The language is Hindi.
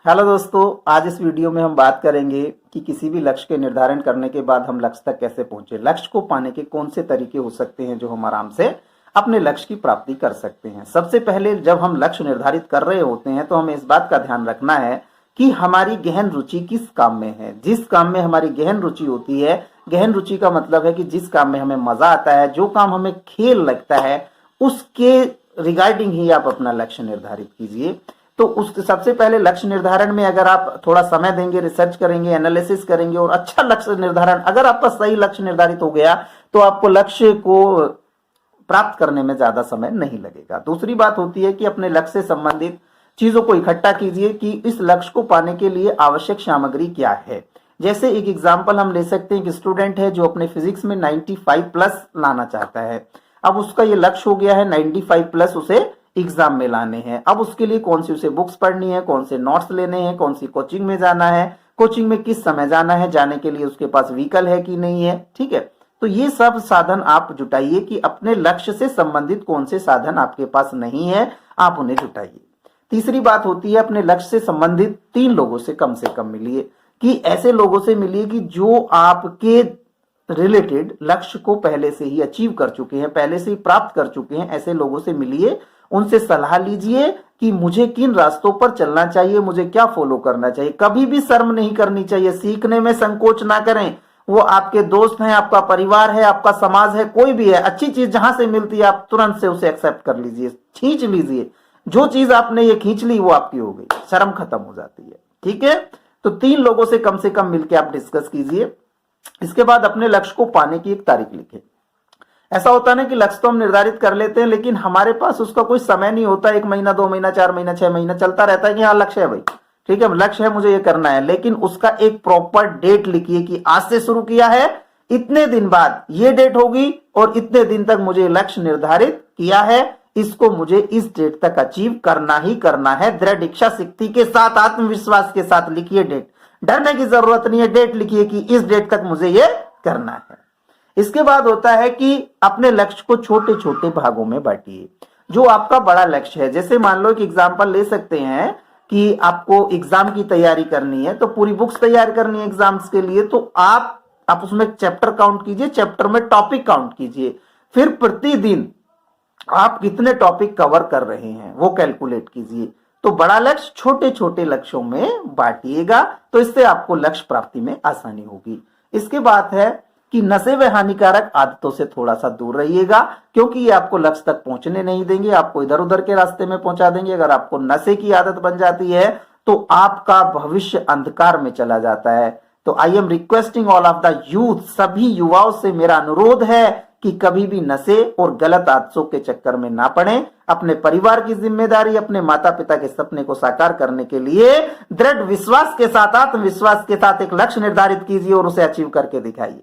हेलो दोस्तों, आज इस वीडियो में हम बात करेंगे कि किसी भी लक्ष्य के निर्धारण करने के बाद हम लक्ष्य तक कैसे पहुंचे। लक्ष्य को पाने के कौन से तरीके हो सकते हैं जो हम आराम से अपने लक्ष्य की प्राप्ति कर सकते हैं। सबसे पहले जब हम लक्ष्य निर्धारित कर रहे होते हैं तो हमें इस बात का ध्यान रखना है कि हमारी गहन रुचि किस काम में है। जिस काम में हमारी गहन रुचि होती है, गहन रुचि का मतलब है कि जिस काम में हमें मजा आता है, जो काम हमें खेल लगता है, उसके रिगार्डिंग ही आप अपना लक्ष्य निर्धारित कीजिए। तो उस सबसे पहले लक्ष्य निर्धारण में अगर आप थोड़ा समय देंगे, रिसर्च करेंगे, एनालिसिस करेंगे और अच्छा लक्ष्य निर्धारण, अगर आपका सही लक्ष्य निर्धारित हो गया तो आपको लक्ष्य को प्राप्त करने में ज्यादा समय नहीं लगेगा। दूसरी बात होती है कि अपने लक्ष्य से संबंधित चीजों को इकट्ठा कीजिए कि इस लक्ष्य को पाने के लिए आवश्यक सामग्री क्या है। जैसे एक एग्जाम्पल हम ले सकते हैं कि स्टूडेंट है जो अपने फिजिक्स में 95 प्लस लाना चाहता है। अब उसका ये लक्ष्य हो गया है 95 प्लस उसे एग्जाम में लाने हैं। अब उसके लिए कौन सी उसे बुक्स पढ़नी है, कौन से नोट्स लेने हैं, कौन सी कोचिंग में जाना है, कोचिंग में किस समय जाना है, जाने के लिए उसके पास व्हीकल है कि नहीं है। ठीक है, तो ये सब साधन आप जुटाइए कि अपने लक्ष्य से संबंधित कौन से साधन आपके पास नहीं है, आप उन्हें जुटाइए। तीसरी बात होती है अपने लक्ष्य से संबंधित 3 लोगों से कम मिलिए, कि ऐसे लोगों से मिलिए कि जो आपके रिलेटेड लक्ष्य को पहले से ही अचीव कर चुके हैं, पहले से ही प्राप्त कर चुके हैं। ऐसे लोगों से मिलिए, उनसे सलाह लीजिए कि मुझे किन रास्तों पर चलना चाहिए, मुझे क्या फॉलो करना चाहिए। कभी भी शर्म नहीं करनी चाहिए, सीखने में संकोच ना करें। वो आपके दोस्त हैं, आपका परिवार है, आपका समाज है, कोई भी है, अच्छी चीज जहां से मिलती है आप तुरंत से उसे एक्सेप्ट कर लीजिए, खींच लीजिए। जो चीज आपने ये खींच ली वो आपकी हो गई, शर्म खत्म हो जाती है। ठीक है, तो 3 लोगों से कम मिलकर आप डिस्कस कीजिए। इसके बाद अपने लक्ष्य को पाने की एक तारीख लिखें। ऐसा होता है ना कि लक्ष्य तो हम निर्धारित कर लेते हैं लेकिन हमारे पास उसका कोई समय नहीं होता। 1 महीना, 2 महीना, 4 महीना, 6 महीना चलता रहता है कि हाँ लक्ष्य है भाई, ठीक है लक्ष्य है, मुझे ये करना है। लेकिन उसका एक प्रॉपर डेट लिखिए कि आज से शुरू किया है, इतने दिन बाद ये डेट होगी और इतने दिन तक मुझे लक्ष्य निर्धारित किया है, इसको मुझे इस डेट तक अचीव करना ही करना है। दृढ़ इच्छा शक्ति के साथ, आत्मविश्वास के साथ लिखिए डेट। डरने की जरूरत नहीं है, डेट लिखिए कि इस डेट तक मुझे ये करना है। इसके बाद होता है कि अपने लक्ष्य को छोटे छोटे भागों में बांटिए। जो आपका बड़ा लक्ष्य है, जैसे मान लो एक एग्जांपल ले सकते हैं कि आपको एग्जाम की तैयारी करनी है, तो पूरी बुक्स तैयार करनी है एग्जाम्स के लिए, तो आप उसमें चैप्टर काउंट कीजिए, चैप्टर में टॉपिक काउंट कीजिए, फिर प्रतिदिन आप कितने टॉपिक कवर कर रहे हैं वो कैलकुलेट कीजिए। तो बड़ा लक्ष्य छोटे छोटे लक्ष्यों में बांटिएगा, तो इससे आपको लक्ष्य प्राप्ति में आसानी होगी। इसके बाद है कि नशे व हानिकारक आदतों से थोड़ा सा दूर रहिएगा, क्योंकि ये आपको लक्ष्य तक पहुंचने नहीं देंगे, आपको इधर उधर के रास्ते में पहुंचा देंगे। अगर आपको नशे की आदत बन जाती है तो आपका भविष्य अंधकार में चला जाता है। तो I am requesting all of the youth, सभी युवाओं से मेरा अनुरोध है कि कभी भी नशे और गलत आदतों के चक्कर में ना पड़े। अपने परिवार की जिम्मेदारी, अपने माता पिता के सपने को साकार करने के लिए दृढ़ विश्वास के साथ, आत्मविश्वास के साथ एक लक्ष्य निर्धारित कीजिए और उसे अचीव करके दिखाइए।